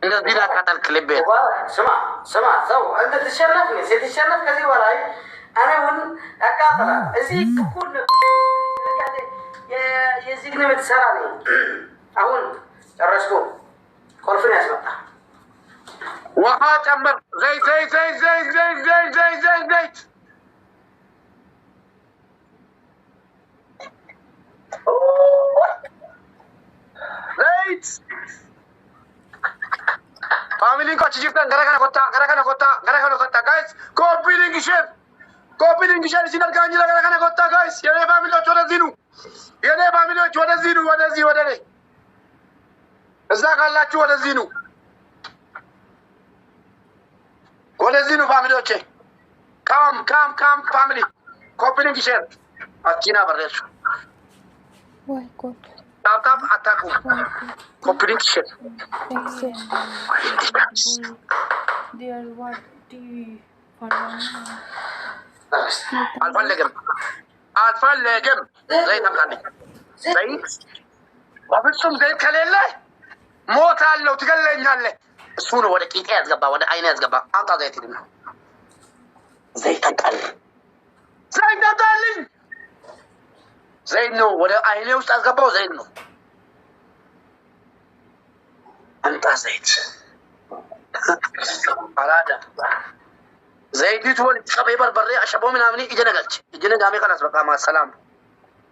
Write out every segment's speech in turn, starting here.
እንደዚህ ላቃጠል ክሊቤት ስማ ሰው አንተ ትሸነፍኝ ስትሸነፍ ከዚህ በላይ እኔ ሁን አቃጠላ እዚህ ኩኩን የዚህ ግን የምትሰራ ነኝ። አሁን ጨረስኩ። ኮልፍን ያስመጣ ውሃ ጨምር። ዘይት ዘይት ዘይት ዘይት ዘይት ዘይት ዘይት ዘይት ዘይት ዘይት ፋሚሊ ኮች ጅብተን ገረከነ ኮታ ጋይስ ኮፒሊንግ ሼር ሲነር ጋኝ ገረከነ ኮታ ጋይስ የኔ ፋሚሊዎች ወደዚህ ኑ ወደዚህ ወደ እኔ እዛ ካላችሁ ወደዚህ ኑ ፋሚሊዎቼ ካም ፋሚሊ ኮፒሊንግ ሼር አቺና በረሱ ወይ ኮፒ ታፕ አታኩ ኮፒሊንግ ሼር ዲር ዋት ዲ አልፈለግም ዘይት አምጣልኝ ዘይት በፍጹም ዘይት ከሌለ ሞት አለው ትገለኛለህ እሱ ነው ወደ ቂጤ ያስገባ ወደ አይኔ ያስገባ አምጣ ዘይት ይልና ዘይት አምጣልኝ ዘይት ነው ወደ አይኔ ውስጥ አስገባው ዘይት ነው አምጣ ዘይት አራዳ ዘይቲቱ ወል ጸበ በርበሬ አሸቦ ምናምን እጀነጋሜ ከላስ በቃ ማሰላም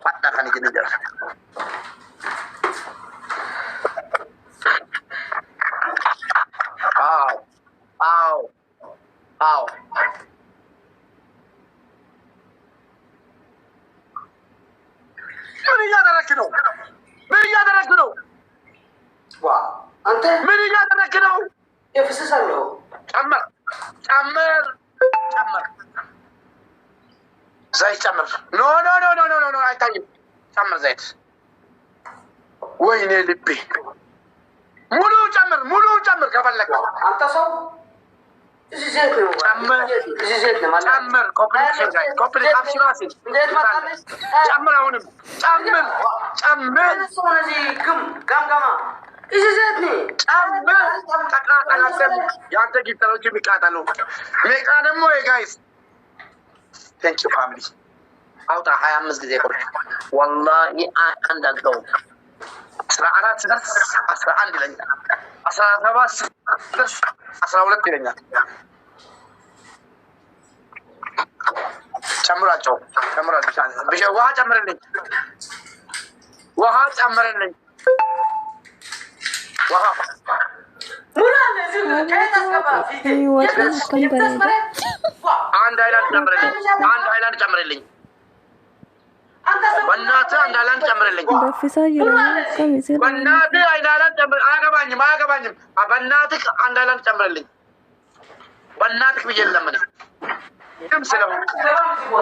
ፈጣ ከን እጀነገር አው ምን እያደረግህ ነው? አንተ ምን እያደረግህ ነው? የፍስሳለሁ ጨምር ዘይት ጨምር። ኖ አይታይም። ጨምር ዘይት። ወይኔ ልቤ ሙሉ ጨምር ከፈለግ አንተ ሰው እዚህ ዘይት ነው ጨምር። ኮምፕሊት አብሽራሲ ጨምር። አሁንም ጨምር። እዚህ ገምገማ እዚህ ዘይት ነው ጨምር። ተቃጠላለም የአንተ ጊታሮች የሚቃጠሉ ሜቃ ደግሞ ጋይስ ቴንክ ዩ ፋሚሊ አውጣ 25 ጊዜ ቆይ ወላሂ አንድ አልተው 14 ደርስ 11 ይለኛል 17 ደርስ 12 ይለኛል። ጨምራቸው ብቻ ውሃ ጨምርልኝ አንድ ሃይላንድ ጨምርልኝ በእናትህ አንድ ሃይላንድ ጨምርልኝ በእናትህ አያገባኝም በእናትህ አንድ ሃይላንድ ጨምርልኝ በእናትህ ብዬ ለምን ድም ስለሆነ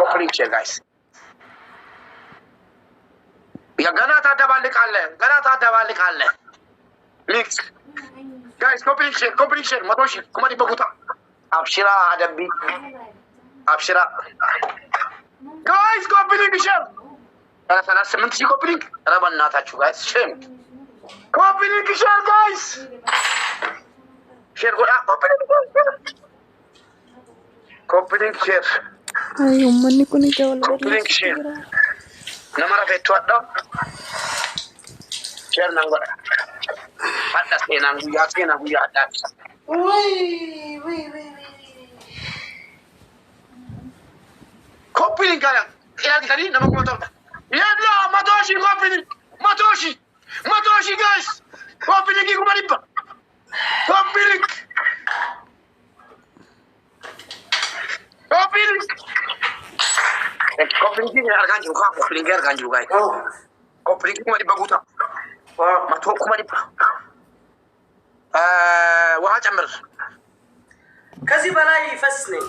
ኮፕሊንግ ጋይስ ገና ታደባልቃለህ ሚክስ ጋይስ ኮፕሊንግ ሼር 100 ሺህ ኩማዲ በጉታ አብሽራ አደቢ አብሽራ ጋይስ ኮፕሊንግ ሼር 38 ሺህ ኮፕሊንግ ኧረ በእናታችሁ ጋይስ ሼር ኮፕሊንግ ሼር ጋይስ ሼር ጎዳ ኮፕሊንግ ሼር አዩ ማን ኩኒ ጀወል ኮፕሊንግ ሼር ነመራ ፈቷዳ ሼር ናንጎዳ አጣስቴና ጉያ አጣስ ወይ ኮፕሊንግ ጋር ኢላዲ ከዲ ነመቆጣ ያላ 100 ሺህ ጋይስ ኮፕሊንግ ይኩማሪባ ኮፕሊንግ አርጋንጁ ኮፕሊንግ ጋይ ኮፕሊንግ ኩማሪባ ጉታ ማቶ ኩማሪባ ውሃ ጨምር። ከዚህ በላይ ይፈስ ነኝ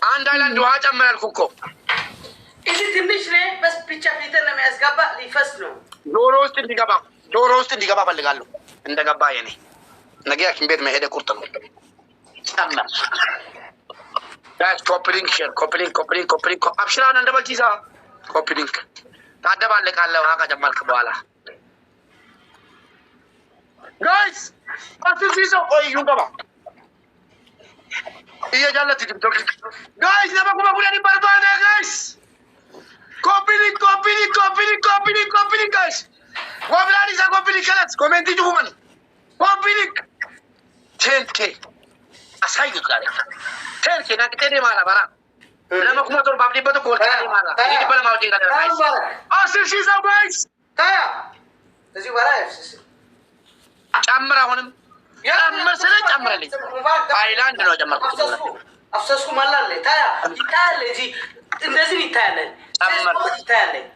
አንድ ሃይላንድ ውሃ ጨምር አልኩህ እኮ እዚህ ትንሽ ነው በስ ብቻ ፊተን ነው የሚያስገባ ሊፈስ ነው ዶሮ ውስጥ እንዲገባ ፈልጋለሁ እንደገባ የኔ ነገ ሐኪም ቤት መሄደ ቁርጥ ነው ጨምር ጋይስ ኮፕሊንግ ሼር ኮፕሊንግ አብሽራን እንደበልቲሳ ኮፕሊንግ ታደባለቃለህ ውሃ ከጨመርክ በኋላ ጋይስ أسرسيسو أي يوم iya jalan di TikTok. Guys, nama aku mau di Barcelona, guys. Kopi guys. Gua bilang bisa kopi kelas, komenti juga man. Kopi 10K. Asal itu kan. 10K nak kita di mana barang? Nama aku mau turun babdi betul kau di mana? Ini pada mau tinggal di guys. Asal sih guys. Kaya. Jadi mana? Camera honem. Camera sana camera ni. Thailand dulu camera. Afsasku malah le. Kaya. Italia ji. Industri Italia. Italia.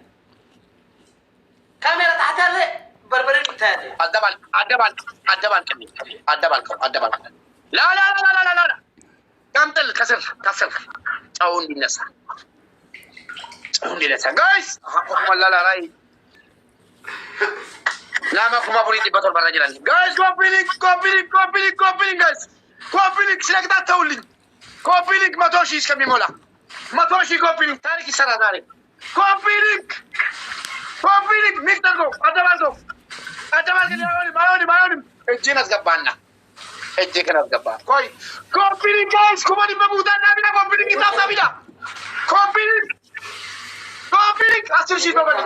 Kamera tahta le. Berberin Italia. Adabal kami. Adabal. La. Kamtel kasar. Tahun dinasa. Guys. Malah rai. Nama aku mau beli di botol barang jalan. Guys, kopi guys. Kopi sila kita tahu link. Kopi matoshi kami mola. Matoshi kopi tarik sana tarik. Kopi miktar go. Ada bal malam. Ejinas gabana. Koi. Kopi guys, kuma di babutan nabi na kopi kita nabi na. Kopi asal sih kau balik.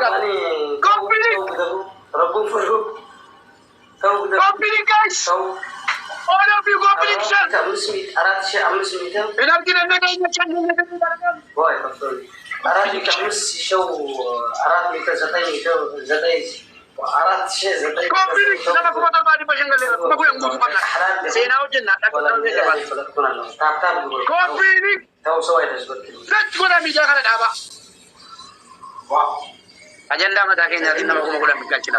Kopi guys. All of you kopi share. Enak kita nak ini channel. Boy, betul. Arat kamus show arat kita zatai. Arat sih zatai. Kopi nama aku motor balik pasang kali. Aku yang butuh mana? Saya nak ujian nak. Kopi ni. Tahu soal itu sebetulnya. Let's go na media kan ada apa? Wow. Agenda mata kenya nama kuma kula mikal cina.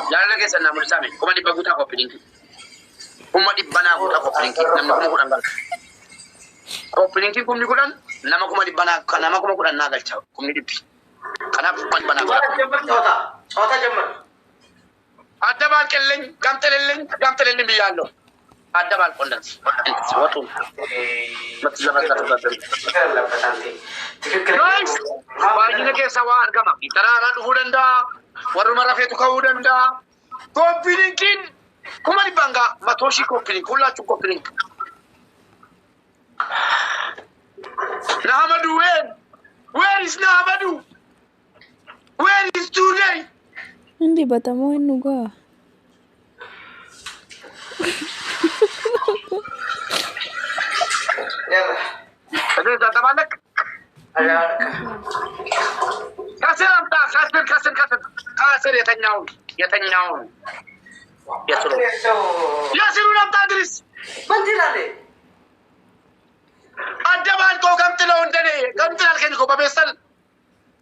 Jalan lagi sana mursami. Kuma di baguta kopi ni. Kuma di bana baguta kopi ni. Nama kuma kula ngal. Kopi ni kuma di kula. Nama kuma di bana. Nama kuma kula nagal caw. Kuma di pi. Karena kuma di bana. Chota jember. Ada bal keleng. Gamteleng biyalo. Ada bal kondens. Suatu. Matzaman terbatas. Guys, baginya kayak sawah agama. Itararan hudanda, warumara fetu kahudanda. Kopi linkin, kumari bangga. Matoshi kopi link, kula cu kopi link. Nahamadu where is Nahamadu? Where is today? Hindi ba tamuhin nuga? Ya. Ada data balik. Ada. Kasir yatanyau. Yasiru nam tadris. Bantirale. Ada bal ko kamtila undane. Kamtila alken ko babesal.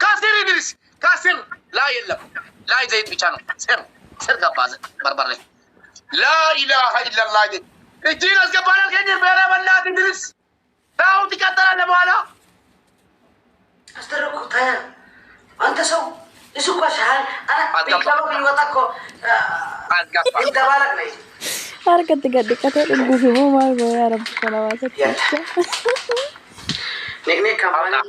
Kasir idris. Kasir la yalla. La zaid bichano. Sir gabaz barbar. La ilaha illa allah. Ijinas gabana alken bera wala idris. Tahu dikatakan apa ala? Astagfirullah tanya. Anta so isu ko sahal anak bigla mo biwata ko. Inta balak nih. Har ketika dikata gufi mo mal go yaram kana wasa Ya. Nek kampanye.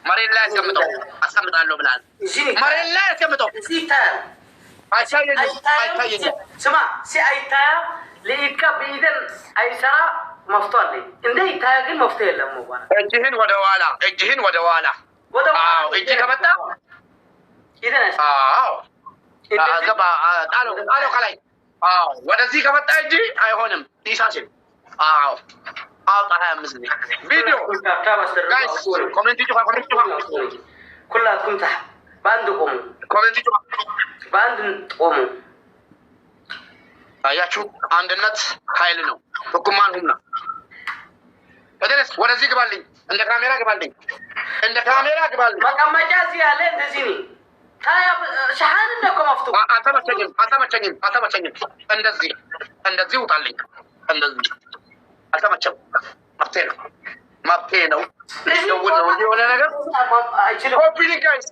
Marilla kamu tu. Asam dalam benar. Sini. Marilla kamu tu. Sita. Aisyah ini. Sama si Aita lihat biden Aisyah مفتوح لي إندي تاجل مفتوح لهم مبارك الجهن ودوالا إجي كمتا إذا ناس كبا تعالوا خلاي ودزي كمتا إجي أي هونم تيساسين تعال مسني فيديو guys كومنتي كلها كنت باندكم كومنتي باندكم አያችሁ አንድነት ኃይል ነው ሁኩማን ሁና እደረስ ወደዚህ ግባልኝ እንደ ካሜራ ግባልኝ መቀመጫ እዚህ ያለ እንደዚህ ነው ታያ ሻሃን ነው ከመፍቱ አልተመቸኝም እንደዚህ ውጣልኝ እንደዚህ አልተመቸም መብቴ ነው የሆነ ነገር ኮፒ ጋይስ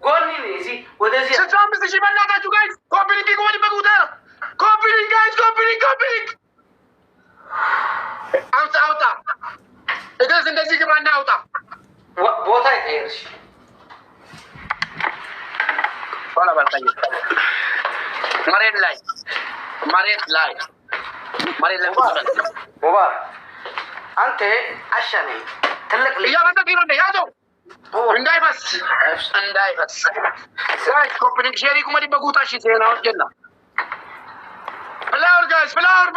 ጎኒ ነው እዚህ ወደዚህ 65,000 በላታችሁ ጋይስ ኮፒ ጎኒ በጉታ Copy link guys, copy link. Auta. Itu እንደዚህ ግባና አውጣ። ቦታ ይቀርሽ። መሬት ላይ መሬት ላይ ሙባረክ አንተ አሻኔ ትልቅ ልጅ እያመጣ ነው ያዘው እንዳይፈስ ጋይስ ኮፕሊንግ ሼሪ ኩመዲ በጉታሽ ዜና ወጀና ፍላወር ጋይስ ፍላወር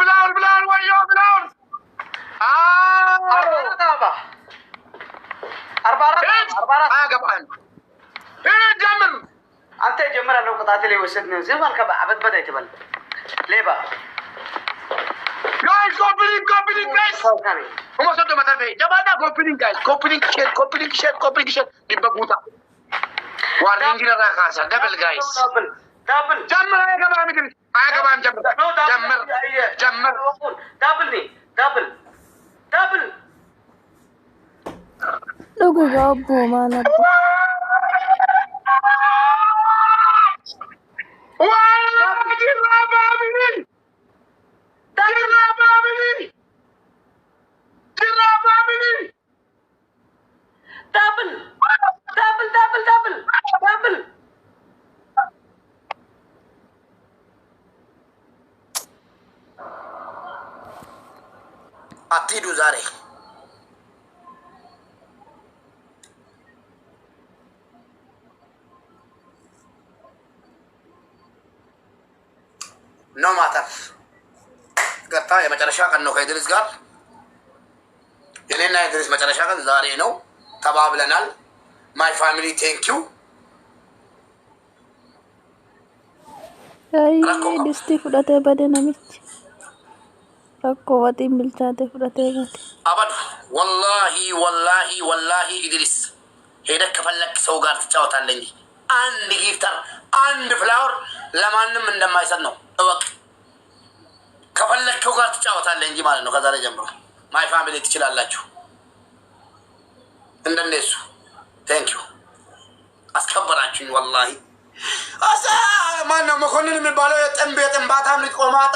ወዮ ፍላወር أربعة አገባን ጀምር أنت جمرة لو قطعت لي وسدني زي ما الكبا عبد بدأ يتبل ليه بقى ጋይስ ኮፕሊንግ ጋይስ هم صدوا متابعين جماعة كوبلينج شير بيبقوتا وارنين كده راكاسا دبل جايز دبل جمر يا جماعة مدري يا جماعة جمر دبل Lugu gabo mana po. double. አትሂዱ ዛሬ ነው ማተፍ ገጣ የመጨረሻ ቀን ነው ከኢድሪስ ጋር የኔና ኢድሪስ መጨረሻ ቀን ዛሬ ነው ተባብለናል። ማይ ፋሚሊ ቴንክ ዩ አይ ዲስቲ ፍላቴ በደናሚች አኮ ወጢም ብልቻቴ ፍላቴ ጋት አባድ ወላሂ ኢድሪስ ሄደክ ከፈለክ ሰው ጋር ትጫወታለህ እንጂ አንድ ጊፍተር አንድ ፍላወር ለማንም እንደማይሰጥ ነው እወቅ። ከፈለከው ጋር ትጫወታለህ እንጂ ማለት ነው። ከዛሬ ጀምሮ ማይ ፋሚሊ ትችላላችሁ እንደነሱ። ቴንክ ዩ አስከበራችሁኝ። ወላሂ ማነው መኮንን የሚባለው የጥንባታ ምልቆማታ